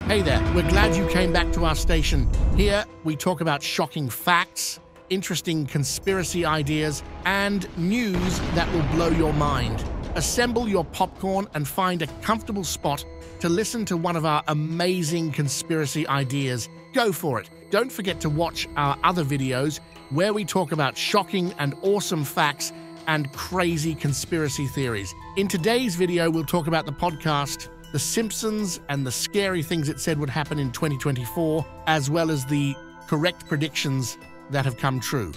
Hey there, we're glad you came back to our station. Here, we talk about shocking facts, interesting conspiracy ideas, and news that will blow your mind. Assemble your popcorn and find a comfortable spot to listen to one of our amazing conspiracy ideas. Go for it. Don't forget to watch our other videos where we talk about shocking and awesome facts and crazy conspiracy theories. In today's video, we'll talk about the podcast The Simpsons and the scary things it said would happen in 2024, as well as the correct predictions that have come true.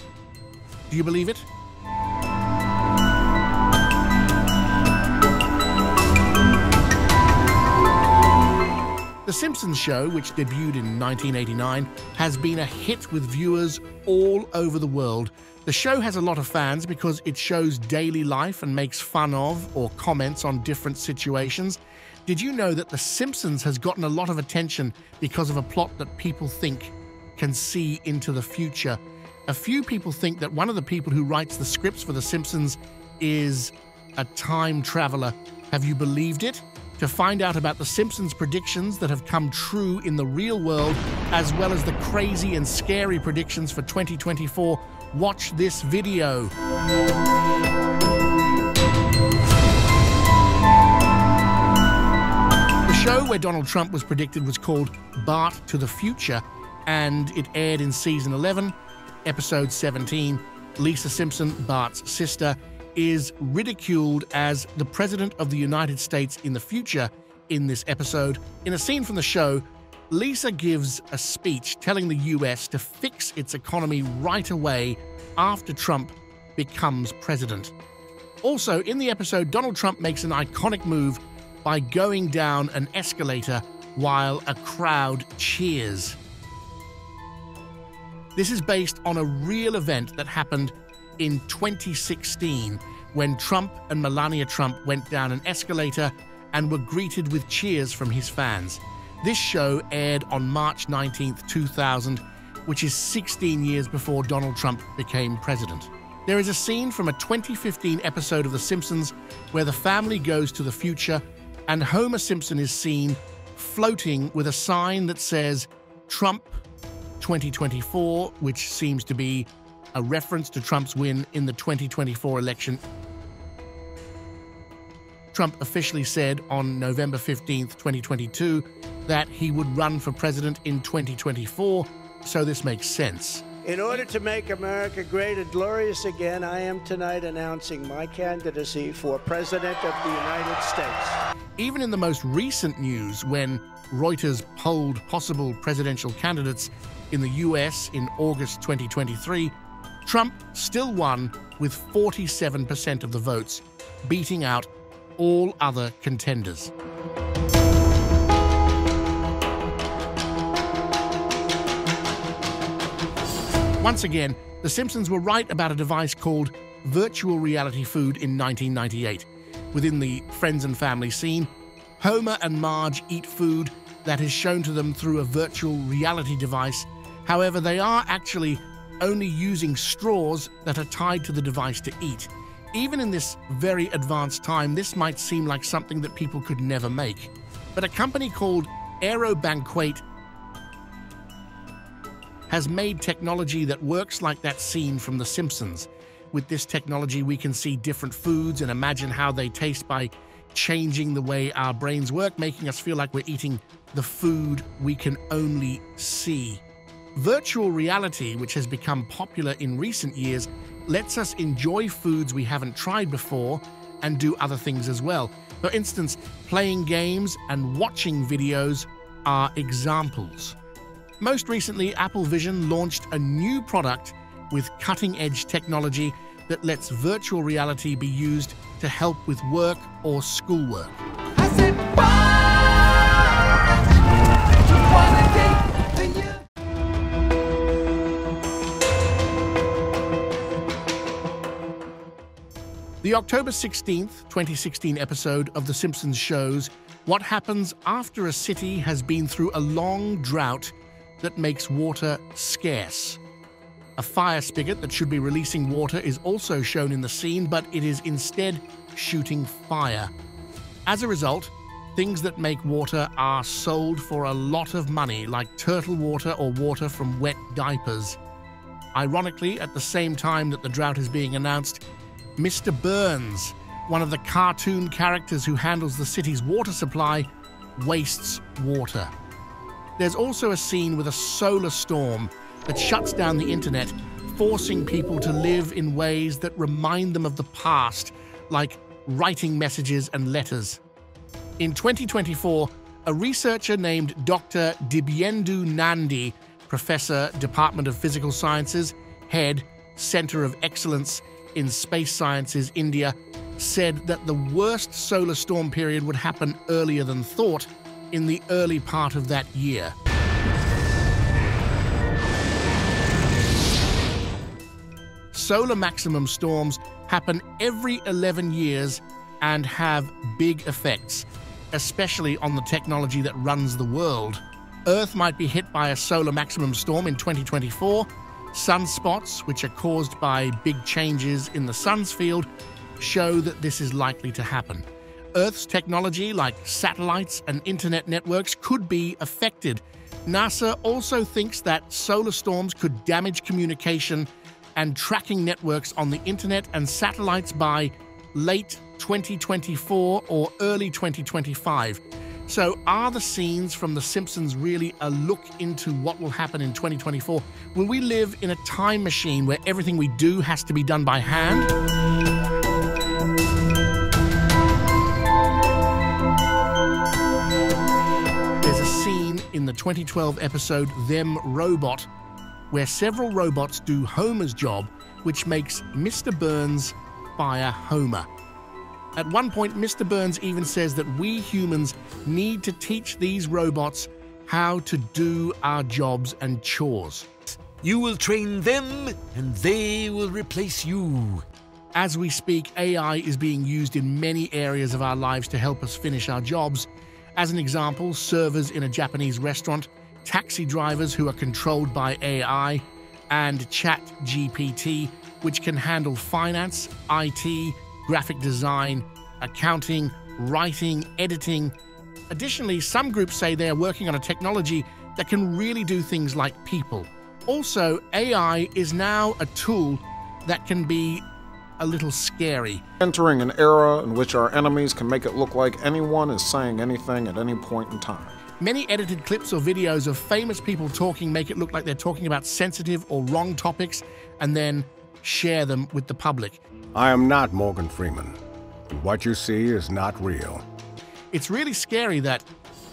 Do you believe it? The Simpsons show, which debuted in 1989, has been a hit with viewers all over the world. The show has a lot of fans because it shows daily life and makes fun of or comments on different situations. Did you know that The Simpsons has gotten a lot of attention because of a plot that people think can see into the future? A few people think that one of the people who writes the scripts for The Simpsons is a time traveler. Have you believed it? To find out about The Simpsons predictions that have come true in the real world, as well as the crazy and scary predictions for 2024, watch this video. The show where Donald Trump was predicted was called Bart to the Future, and it aired in season 11, episode 17. Lisa Simpson, Bart's sister, is ridiculed as the President of the United States in the future in this episode. In a scene from the show, Lisa gives a speech telling the US to fix its economy right away after Trump becomes president. Also, in the episode, Donald Trump makes an iconic move by going down an escalator while a crowd cheers. This is based on a real event that happened in 2016 when Trump and Melania Trump went down an escalator and were greeted with cheers from his fans. This show aired on March 19th, 2000, which is 16 years before Donald Trump became president. There is a scene from a 2015 episode of The Simpsons where the family goes to the future and Homer Simpson is seen floating with a sign that says Trump 2024, which seems to be a reference to Trump's win in the 2024 election. Trump officially said on November 15th, 2022, that he would run for president in 2024, so this makes sense. In order to make America great and glorious again, I am tonight announcing my candidacy for President of the United States. Even in the most recent news, when Reuters polled possible presidential candidates in the US in August 2023, Trump still won with 47% of the votes, beating out all other contenders. Once again, The Simpsons were right about a device called virtual reality food in 1998. Within the friends and family scene, Homer and Marge eat food that is shown to them through a virtual reality device. However, they are actually only using straws that are tied to the device to eat. Even in this very advanced time, this might seem like something that people could never make. But a company called Aerobanquet has made technology that works like that scene from The Simpsons. With this technology, we can see different foods and imagine how they taste by changing the way our brains work, making us feel like we're eating the food we can only see. Virtual reality, which has become popular in recent years, lets us enjoy foods we haven't tried before and do other things as well. For instance, playing games and watching videos are examples. Most recently, Apple Vision launched a new product with cutting-edge technology that lets virtual reality be used to help with work or schoolwork. I said, The October 16th, 2016 episode of The Simpsons shows what happens after a city has been through a long drought that makes water scarce. A fire spigot that should be releasing water is also shown in the scene, but it is instead shooting fire. As a result, Things that make water are sold for a lot of money, like turtle water or water from wet diapers. Ironically, at the same time that the drought is being announced, Mr. Burns, one of the cartoon characters who handles the city's water supply, wastes water. There's also a scene with a solar storm that shuts down the internet, forcing people to live in ways that remind them of the past, like writing messages and letters. In 2024, a researcher named Dr. Dibyendu Nandi, Professor, Department of Physical Sciences, Head, Center of Excellence in Space Sciences, India, said that the worst solar storm period would happen earlier than thought in the early part of that year. Solar maximum storms happen every 11 years and have big effects, especially on the technology that runs the world. Earth might be hit by a solar maximum storm in 2024. Sunspots, which are caused by big changes in the sun's field, show that this is likely to happen. Earth's technology, like satellites and internet networks, could be affected. NASA also thinks that solar storms could damage communication and tracking networks on the internet and satellites by late 2024 or early 2025. So are the scenes from The Simpsons really a look into what will happen in 2024? Will we live in a time machine where everything we do has to be done by hand? There's a scene in the 2012 episode Them Robot where several robots do Homer's job, which makes Mr. Burns fire Homer. At one point, Mr. Burns even says that we humans need to teach these robots how to do our jobs and chores. You will train them, and they will replace you. As we speak, AI is being used in many areas of our lives to help us finish our jobs. As an example, servers in a Japanese restaurant, taxi drivers who are controlled by AI, and ChatGPT, which can handle finance, IT, graphic design, accounting, writing, editing. Additionally, some groups say they are working on a technology that can really do things like people. Also, AI is now a tool that can be a little scary. Entering an era in which our enemies can make it look like anyone is saying anything at any point in time. Many edited clips or videos of famous people talking make it look like they're talking about sensitive or wrong topics and then share them with the public. I am not Morgan Freeman. What you see is not real. It's really scary that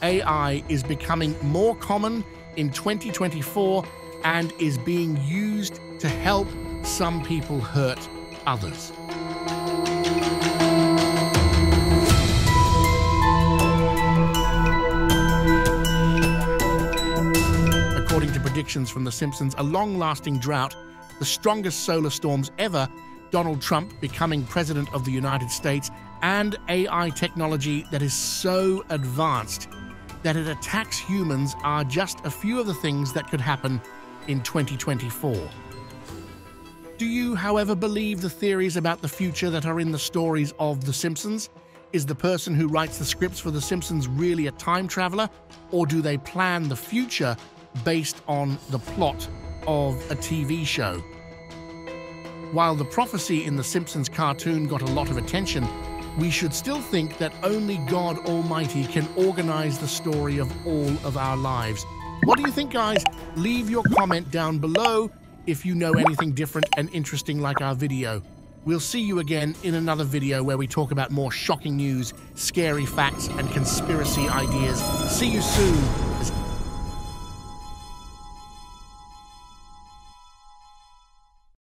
AI is becoming more common in 2024 and is being used to help some people hurt others. According to predictions from The Simpsons, a long-lasting drought, the strongest solar storms ever, Donald Trump becoming president of the United States, and AI technology that is so advanced that it attacks humans are just a few of the things that could happen in 2024. Do you, however, believe the theories about the future that are in the stories of The Simpsons? Is the person who writes the scripts for The Simpsons really a time traveler, or do they plan the future based on the plot of a TV show? While the prophecy in The Simpsons cartoon got a lot of attention, we should still think that only God Almighty can organize the story of all of our lives. What do you think, guys? Leave your comment down below if you know anything different and interesting like our video. We'll see you again in another video where we talk about more shocking news, scary facts, and conspiracy ideas. See you soon.